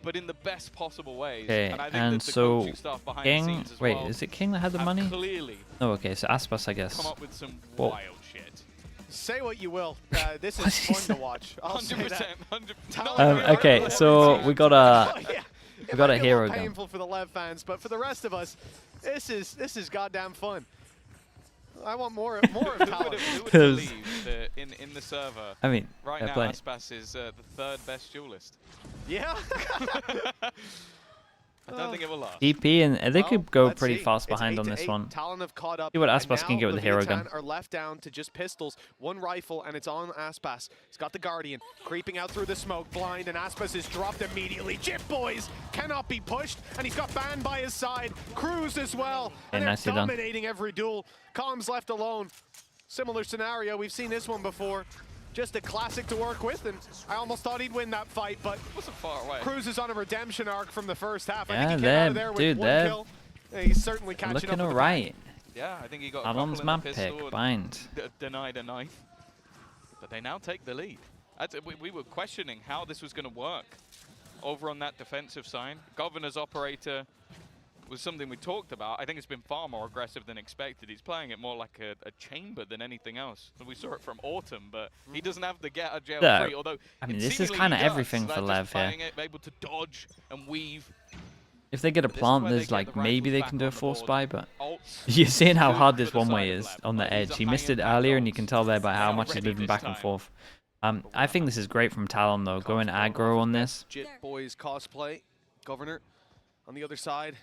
but in the best possible ways. Okay, and I think and that the so coaching staff behind King, the scenes as wait, well is it King that had the money? clearly Oh, okay, so Aspas, I guess. come up with some Well, wild shit. Say what you will. This is fun to watch. I'll say 100%. that. Okay, so we got a It got might a be hero little gun. painful for the LEV fans, but for the rest of us, this is goddamn fun. I want more of Talon. Who would believe that in the server I mean, right fair now play. Aspas is the 3rd best duelist? Yeah. I don't think it will last. DP, and they could go Let's pretty see. fast It's behind 8 on to this 8. one. Talon have caught up. See what and Aspas can now get with the hero Leviathan gun. are left down to just pistols. One rifle, and it's on Aspas. He's got the Guardian creeping out through the smoke, blind, and Aspas is dropped immediately. Jip Boys cannot be pushed, and he's got Ban by his side. Cruz as well, and they're nicely done. dominating every duel. Calm's left alone. Similar scenario. We've seen this one before. Just a classic to work with, and I almost thought he'd win that fight, but It wasn't far away. Cruz is on a redemption arc from the first half. I Yeah, think he came out of they're- there with dude, 1 they're kill. He's certainly catching Looking up with the alright. Yeah, I think he got a Talon's couple in map the pick, pistol and bind. denied a knife. But they now take the lead. We were questioning how this was going to work over on that defensive side. Governor's operator was something we talked about. I think it's been far more aggressive than expected. He's playing it more like a chamber than anything else. We saw it from Autumn, but he doesn't have the get out of jail free. Although I mean, it this is seemingly kind of he does. everything for Like, LEV just here. playing it, able to dodge and weave. If they get a This is plant, where they there's get like the maybe rifles they back can do on a the force board. buy, but Alts you're seeing how good hard for this the one side way of is LEV. on the Like, edge. these He are missed it high-impact earlier, and you ults. can tell there by how They're much he's ready moving this back and time. forth. I think this is great from Talon though, going aggro on this. Jit Boys cosplay. Governor on the other side.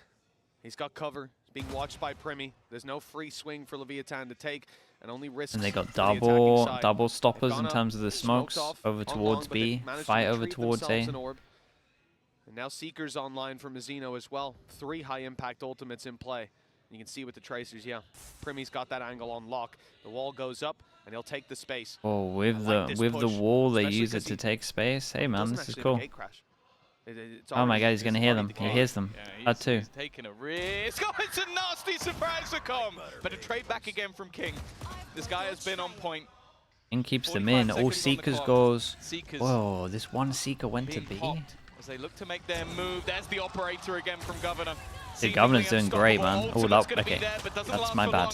He's got cover. He's being watched by Primi. There's no free swing for Leviathan to take, and only risks. And they got for the attacking side. double stoppers They've in gone terms up, of the smoked smokes off over on towards long, but they B, managed to fight over retrieve towards themselves A. an orb. And now Seeker's online for Mizzino as well. 3 high-impact ultimates in play. You can see with the tracers, yeah. Primi's got that angle on lock. The wall goes up, and he'll take the space. Oh, with like this the push, wall, they especially use it 'cause to he take space. Hey man, Doesn't this is actually have a cool. gate crash. It's Oh my already- god, he's gonna it's hear already them. the He case. hears them. Yeah, That too. he's taking a risk. Oh, it's a nasty surprise to come. But a trade back again from King. This guy has been on point. And keeps them 45 in. All seconds on the Seekers clock. goes. Seekers Whoa, this one Seeker went to being B. popped as they look to make their move. There's the operator again from Governor. The Governor's doing great, man. Oh, that, okay. That's my bad.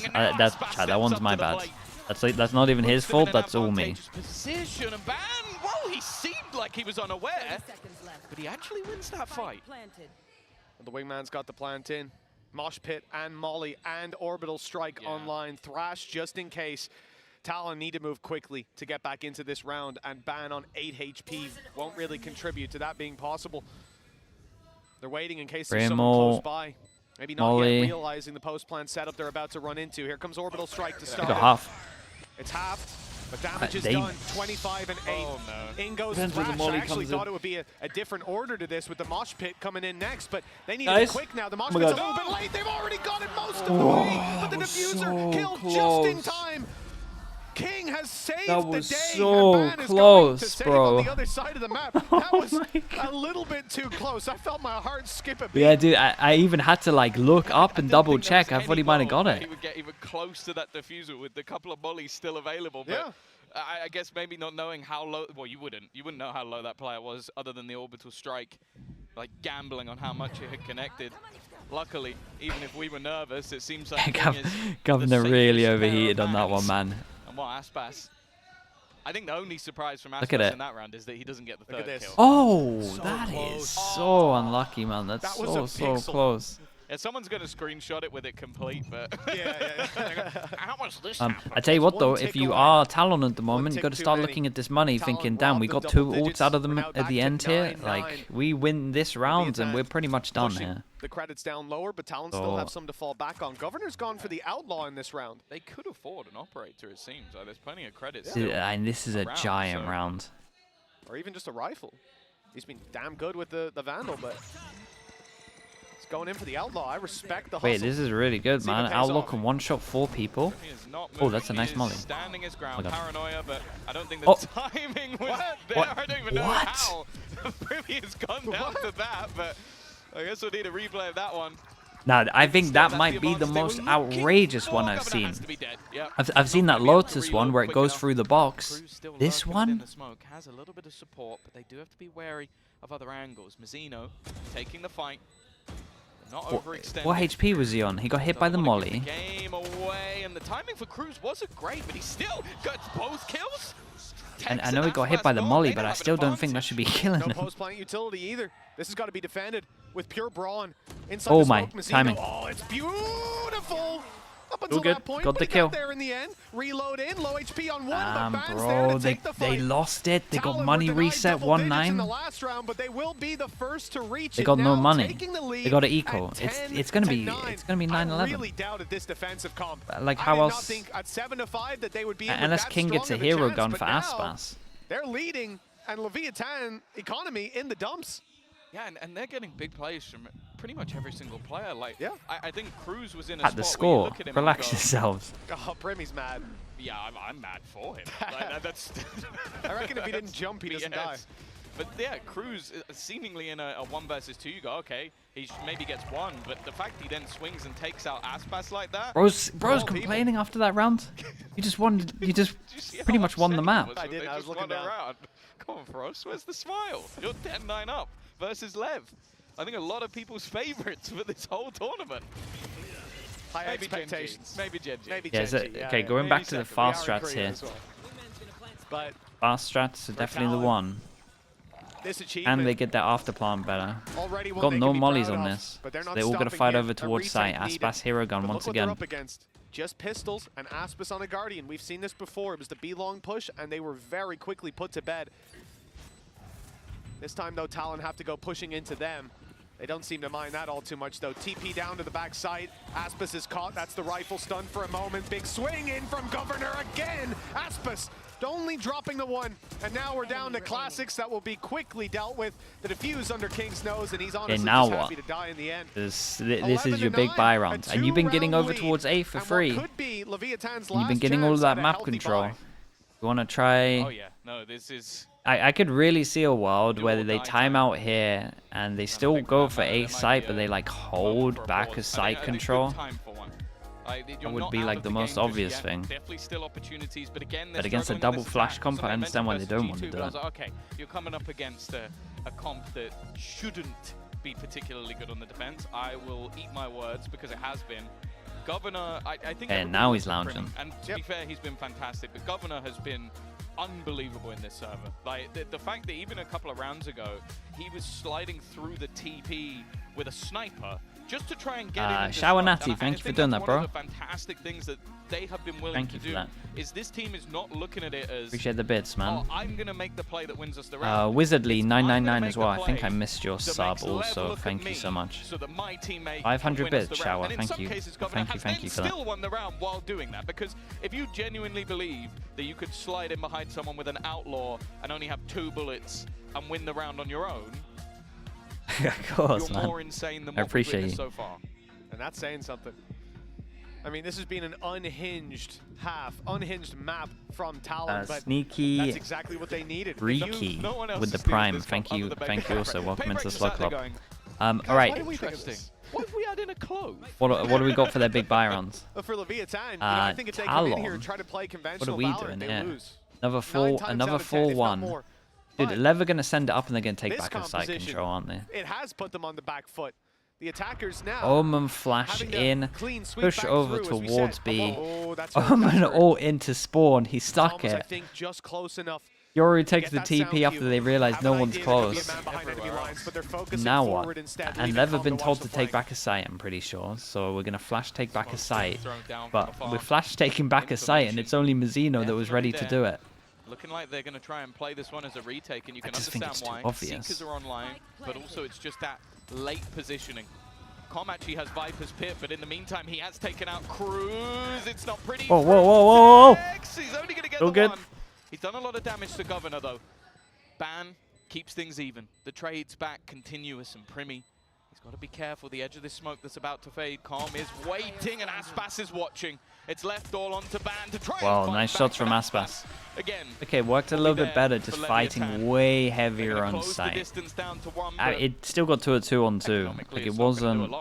That one's my bad. That's not even his fault. That's all me. Position and ban. Whoa, he seemed like he was unaware, but he actually wins that fight. The wingman's got the plant in. Mosh Pit and Molly and Orbital Strike online. Thrash just in case. Talon need to move quickly to get back into this round, and Ban on 8 HP won't really contribute to that being possible. They're waiting in case there's someone close by. Maybe not Molly. yet realizing the post-plant setup they're about to run into. Here comes Orbital Strike to start. Got half. It's halved, but damage is They- done. 25 and 8. Oh, no. In goes Depends when the Thrash. Molly I actually comes in. thought it would be a different order to this with the Mosh Pit coming in next, but they need Guys. it quick now. The Mosh Oh my Pit's a God. little bit late. They've already got it most of the way, but the that was diffuser so killed just in close. time. King has has saved That was the day. so Herman is close, going to save bro. on the other side of the map. Oh That was my a little bit too close. I felt my heart skip a beat. Yeah, dude, I even had to like look up and double check. I thought he might have got He it. would get even close to that diffuser with a couple of mollies still available. But Yeah. I guess maybe not knowing how low. Well, you wouldn't know how low that player was, other than the orbital strike. Like gambling on how much it had connected. Luckily, even if we were nervous, it seems like Governor really overheated on that one, man. And what Aspas? I think the only surprise from Look at Aspas it. in that round is that he doesn't get the third kill. Oh, So that close. is so unlucky, man. That's That was so a pixel. close. Yeah, someone's going to screenshot it with it complete, but Yeah. how much this happen? I tell you what, though, One if tick you away. are Talon at the moment, tick you got to too start many. looking at this money, Talon thinking, damn, we robbed got the 2 double ults digits. out of We're them now at back the to end here. 9-9. Like, we win this round, and we're pretty much done Pushing here. the credits down lower, but Talon still have some to fall back on. Governor's gone for the outlaw in this round. They could afford an operator, it seems. Like, there's plenty of credits. And this is a around, giant so- round. Or even just a rifle. He's been damn good with the Vandal, but he's going in for the outlaw. I respect the hustle. Wait, this is really good, See if it man. pays Outlaw off. can one-shot 4 people. He is not Oh, moving. that's a nice He is molly. Standing his ground, God. paranoia, but I don't think the Oh. timing was What? there. What? I don't even know What? how. Privy has gone down to that, but I guess we'll need a replay of that one. Now, I think Still, that that's might be the advantage they most were looking outrageous for. one I've Governor seen. has to be dead. Yep. I've seen Not that gonna be able to Lotus one reload where it quick goes enough. through the box. Cruz still This lurking one? within the smoke has a little bit of support, but they do have to be wary of other angles. Mazzino taking the fight. Not overextended. What HP was he on? He got hit by the Doesn't wanna give molly. the game away, and the timing for Cruz wasn't great, but he still got both kills. And I Takes know he an got hit Aspas by the goal. molly, They but I have an still don't think that advantage. should be killing No him. post-plant utility either. This has got to be defended with pure brawn. Inside Oh the my, smoke, Mazzino. timing. Oh, it's beautiful. Up until good. that point, Got but the he kill. got there in the end. Reload in, low HP on one, Damn, but Van's there bro, to they take the fight. lost it. They got Talon money were denied reset double digits in the 1-9. last round, but they will be the first to reach They it. got no Now money. taking the lead They got to eco. at It's gonna be 10-9. I 9-11. really doubted this defensive comp. Like, I how did else? not think at 7-5 that they would be in with Unless that King gets a strong of hero chance, gun but for now Aspas. they're leading, and Leviathan economy in the dumps. Yeah, and they're getting big plays from pretty much every single player. Like, Yeah. I think Cruz was in a At the spot where you score. look at him Relax and go, yourselves. Oh, Primy's mad. yeah, I'm mad for him. Like, that's. I reckon if he didn't jump, he doesn't die. But yeah, Cruz seemingly in a 1 versus 2, you go, okay, he maybe gets one, but the fact he then swings and takes out Aspas like that. Bro's people. complaining after that round. You just won. You just Did you see pretty how much won the upset he map. was I when didn't, they I was just looking won a down. round? Come on, Frost, where's the smile? You're 10-9 up versus Lev. I think a lot of people's favorites for this whole tournament. High Maybe expectations. Maybe Genji. Maybe Yeah, is Genji, it, okay, going maybe back to the second. fast We are in strats Korea here. as well. But Fast strats are definitely the Talon, one. this achievement And they get their afterplant better. already one Got they no can be mollies proud on of, this. but they're not They all got to stopping fight here. over A towards site. retake needed. Aspas hero gun But once look what they're again. up against. Just pistols and Aspas on a Guardian. We've seen this before. It was the B-long push, and they were very quickly put to bed. This time, though, Talon have to go pushing into them. They don't seem to mind that all too much, though. TP down to the backside. Aspas is caught. That's the rifle stun for a moment. Big swing in from Governor again. Aspas only dropping the one. And now we're down to classics that will be quickly dealt with. The defuse under King's nose, and he's honestly now just happy what? to die in the end. This is your big buy round. And you've been getting over towards A for free. Could be Leviathan's And you've been last getting all of chance that at a map healthy control. buy. You want to try... Oh yeah, no, this is. I could really see a world Do where or they die time time. out here and they still think go that for there A might site, be but a they like moment hold for a back pause. a I site think good control. time for one. You're would not be out like of the the most game just obvious yet. thing. Definitely still opportunities, but again, But against a double flash comp, I understand why they don't want to do I that. was like, okay, you're coming up against a comp that shouldn't be particularly good on the defense. I will eat my words because it has been. Governor, I think. And everybody now looks he's at Prim, lounging. And to be fair, he's been fantastic. But Governor has been unbelievable in this server. Like the fact that even a couple of rounds ago, he was sliding through the TP with a sniper just to try and get him. Shower into Natty, smoke. And thank I you for think doing that's that, one bro. of the fantastic things that they have been willing Thank to you for do that. is this team is not looking at it as Appreciate the bits, man. oh, I'm gonna make the play that wins us the round. Wizardly It's, I'm gonna 999 make as well. I the think I play missed your that sub makes Lev also. look at Thank you me so much. So that my teammate 500 can win us bits, the round. Shower. And in Thank some you. cases, Governor has Thank you for that. still won the round while doing that, because if you genuinely believe that you could slide in behind someone with an outlaw and only have 2 bullets and win the round on your own, Of course, you're man. more insane than I what we've appreciate witnessed you. so far. And that's saying something. I mean, this has been an unhinged map from Talon, but sneaky, that's exactly what they needed. Freaky with the Prime. Thank you also. Welcome into the Slug Club. All right. Interesting. What if we add in a clove? What do we got for their big buy rounds? For Leviathan, I think if they come in here and try to play conventional Valorant, they lose. Another 4-1. Dude, LEV are going to send it up and they're going to take back a side control, aren't they? It has put them on the back foot. The attackers now. Omen flash in, push over towards B. Omen all into spawn. He stuck it. I think just close enough. Yoru takes the TP after they realize no one's close. Now what? And LEV have been told to take back a site, I'm pretty sure. So we're going to flash take back a site. But we're flash taking back a site and it's only Mazzino that was ready to do it. Looking like they're going to try and play this one as a retake, and you can understand why. Seekers are online, but also it's just that late positioning. Com actually has Viper's Pit, but in the meantime, he has taken out Cruz. It's not pretty. Whoa. He's only going to get the one. He's done a lot of damage to Governor, though. Ban keeps things even. The trade's back continuous, and Primi, he's got to be careful. The edge of this smoke that's about to fade. Calm is waiting, and Aspas is watching. It's left all onto Ban to try. Wow, nice shots from Aspas. Again. Okay, worked a little bit better, just fighting way heavier on site. It still got 2-2 on 2. Like it wasn't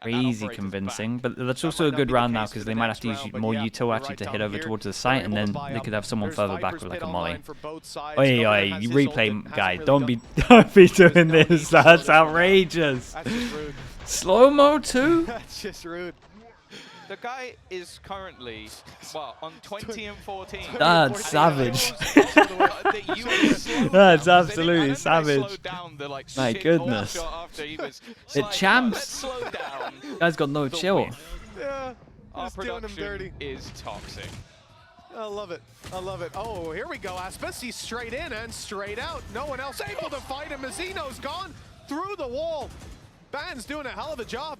crazy convincing, but that's also a good round now because they might have to use more util actually to hit over towards the site, and then they could have someone further back with like a molly. Oi, you replay guy, don't be doing this. That's outrageous. Slow-mo too? That's just rude. The guy is currently, well, on 20 and 14. That's savage. That's absolutely savage. My goodness. The champs. Guy's got no chill. Yeah, our production is toxic. I love it. I love it. Oh, here we go. Aspas, he's straight in and straight out. No one else able to fight him. Mazzino's gone through the wall. Ban's doing a hell of a job.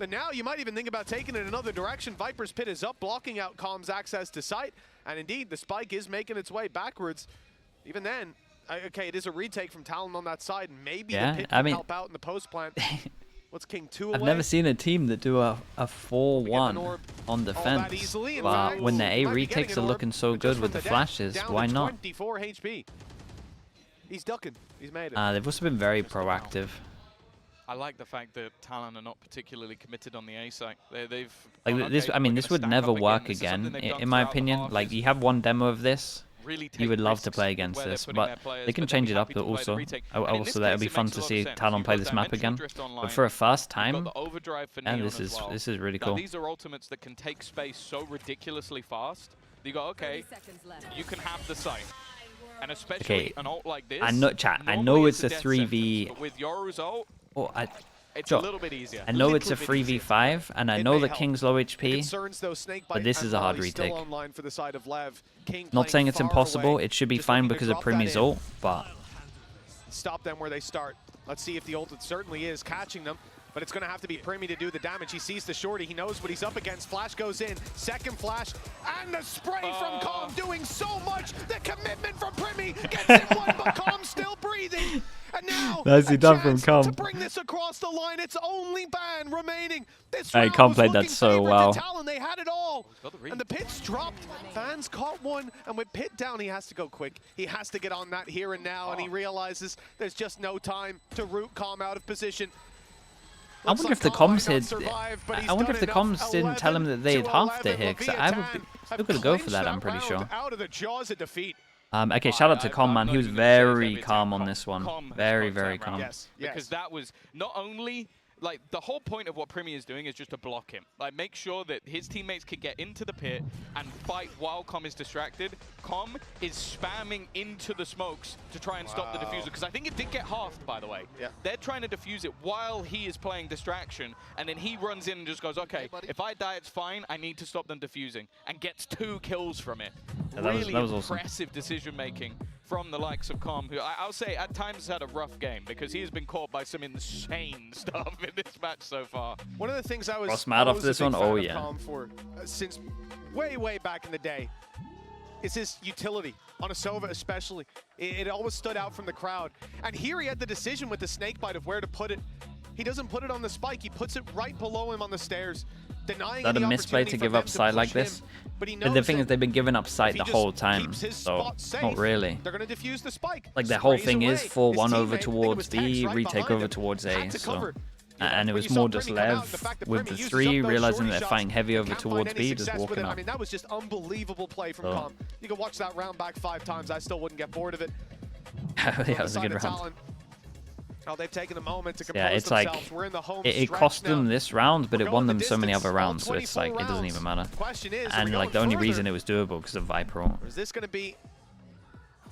And now you might even think about taking it another direction. Viper's Pit is up, blocking out Com's access to site. And indeed, the spike is making its way backwards. Even then, okay, it is a retake from Talon on that side. Maybe the Pit can help out in the post plant. What's King 2 away? I've never seen a team that do a 4-1 on defense. But when their A retakes are looking so good with the flashes, why not? 24 HP. He's ducking. He's made it. They've also been very proactive. I like the fact that Talon are not particularly committed on the A site. They've like this. I mean, this would never work again, in my opinion. Like, you have one demo of this, you would love to play against this, but they can change it up. Also, that would be fun to see Talon play this map again. But for a first time, and this is really cool. These are ultimates that can take space so ridiculously fast. You go, okay, you can have the site. And especially an ult like this. I know, chat. I know it's a 3v. But with Yoru's ult, it's a little bit easier. I know it's a 3v5, and I know the King's low HP, but this is a hard retake. Not saying it's impossible. It should be fine because of Primi's ult, but stop them where they start. Let's see if the ult certainly is catching them. But it's going to have to be Primi to do the damage. He sees the shorty. He knows what he's up against. Flash goes in. Second flash. And the spray from Calm doing so much. The commitment from Primi gets in one, but Calm still breathing. And now nicely done from Calm to bring this across the line. It's only Ban remaining. This Calm played that so well. Talon, they had it all. And the Pit's dropped. Ban's caught one. And with Pit down, he has to go quick. He has to get on that here and now. And he realizes there's just no time to root Calm out of position. I wonder if the comms didn't tell him that they had halved it here, because I would be still gonna go for that, I'm pretty sure. Okay, shout out to Com, man. He was very calm on this one. Very, very calm. Because that was not only... Like, the whole point of what Primi is doing is just to block him. Like, make sure that his teammates can get into the pit and fight while Com is distracted. Com is spamming into the smokes to try and stop the diffuser, because I think it did get halved, by the way. Yeah. They're trying to defuse it while he is playing distraction, and then he runs in and just goes, okay, if I die, it's fine. I need to stop them defusing, and gets 2 kills from it. Yeah, really that was impressive decision-making from the likes of Com, who I'll say at times has had a rough game because he has been caught by some insane stuff in this match so far. One of the things I was off this one, oh yeah, Com for since way back in the day is his utility on a Sova especially. It always stood out from the crowd, and here he had the decision with the snake bite of where to put it. He doesn't put it on the spike. He puts it right below him on the stairs, denying Is that a misplay to give up sight like this? But the thing is, they've been giving up sight the whole time, so not really. They're going to defuse the spike. Like their whole thing is 4-1 over towards B, retake over towards A. So, and it was more just Lev with the 3, realizing they're fighting heavy over towards B, just walking up. I mean, that was just unbelievable play from Calm. You can watch that round back 5 times. I still wouldn't get bored of it. Yeah, it was a good round. Oh, they've taken a moment to compose Yeah, it's like it cost them this round, but it won them so many other rounds, so it's like it doesn't even matter. And like the only reason it was doable because of Viper. Is this going to be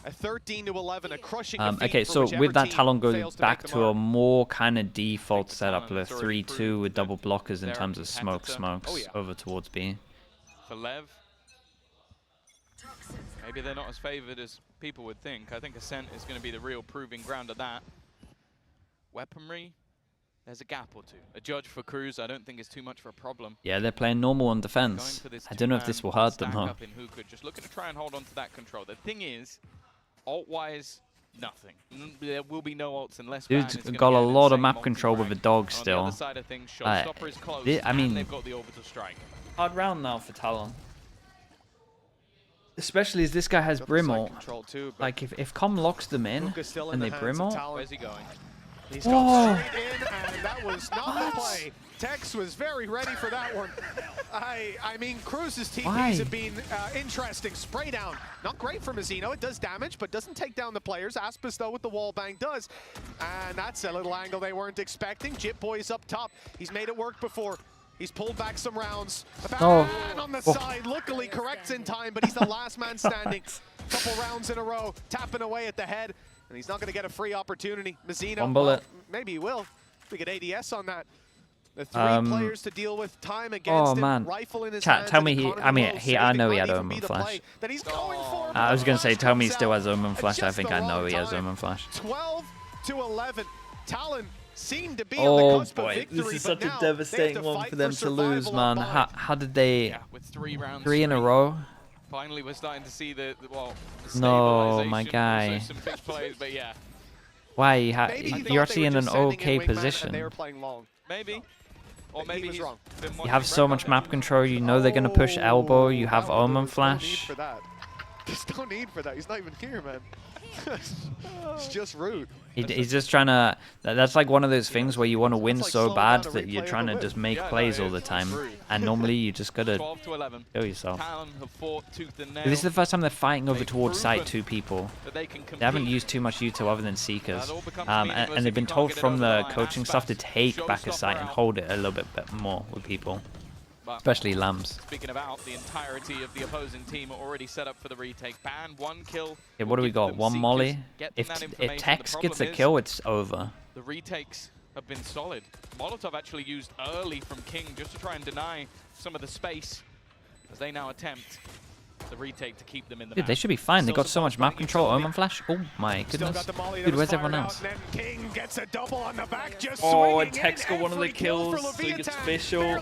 a 13-11, a crushing okay, so with that, Talon goes back to a more kind of default setup, the 3-2 with double blockers in terms of smokes over towards B. For Lev, maybe they're not as favored as people would think. I think Ascent is going to be the real proving ground of that. Weaponry, there's a gap or two. A judge for Cruz, I don't think is too much of a problem. Yeah, they're playing normal on defense. I don't know if this will hurt them, though. Just looking to try and hold on to that control. The thing is, ult-wise, nothing. There will be no ults unless Dude's got a lot of map control with a dog still. I mean, they've got the orbital strike. Hard round now for Talon. Especially as this guy has Brim ult. Like, if Com locks them in and they Brim ult... Where's he going? He's gone straight in, and that was not the play. Tex was very ready for that one. I mean, Cruz's TPs have been interesting. Spray down, not great for Mazzino. It does damage, but doesn't take down the players. Aspis, though, with the wall bang does. And that's a little angle they weren't expecting. Jit Boy's up top. He's made it work before. He's pulled back some rounds. And on the side, luckily corrects in time, but he's the last man standing. Couple rounds in a row, tapping away at the head. And he's not going to get a free opportunity. Mazzino, one bullet. Maybe he will. We get ADS on that. The 3 players to deal with time against him. Rifle in his hands. Tell me I know he had Omen Flash. I was going to say, tell me he still has Omen Flash. I think I know he has Omen Flash. 12-11. Talon seemed to be on the cusp of victory, this is such a devastating one for them to lose, man. How did they... with 3 rounds, 3 in a row? Finally, we're starting to see the no, my guy. Some big plays, but yeah. Why? You're actually in an okay position. They were playing long. Maybe. Or maybe he's wrong. You have so much map control, you know they're going to push elbow, you have Omen Flash. There's no need for that. He's not even here, man. It's just rude. He's just trying to... That's like one of those things where you want to win so bad that you're trying to just make plays all the time. And normally you just got to kill yourself. This is the first time they're fighting over towards site 2 people. They haven't used too much util other than Seekers. And they've been told from the coaching stuff to take back a site and hold it a little bit more with people. Especially Lambs. Speaking about the entirety of the opposing team are already set up for the retake. Ban 1 kill. Yeah, what do we got? 1 molly. If Tex gets a kill, it's over. The retakes have been solid. Molotov actually used early from King just to try and deny some of the space as they now attempt the retake to keep them in the map. Dude, they should be fine. They got so much map control. Omen Flash. Oh my goodness. Dude, where's everyone else? King gets a double on the back, just and Tex got one of the kills, so he gets visual.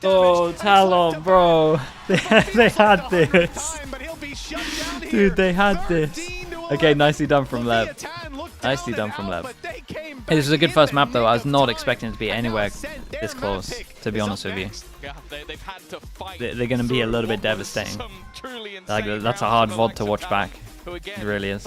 Oh, Talon, bro. They had this. Dude, they had this. Okay, nicely done from Lev. Nicely done from Lev. Hey, this is a good first map, though. I was not expecting it to be anywhere this close, to be honest with you. They're going to be a little bit devastating. Like, that's a hard VOD to watch back. It really is.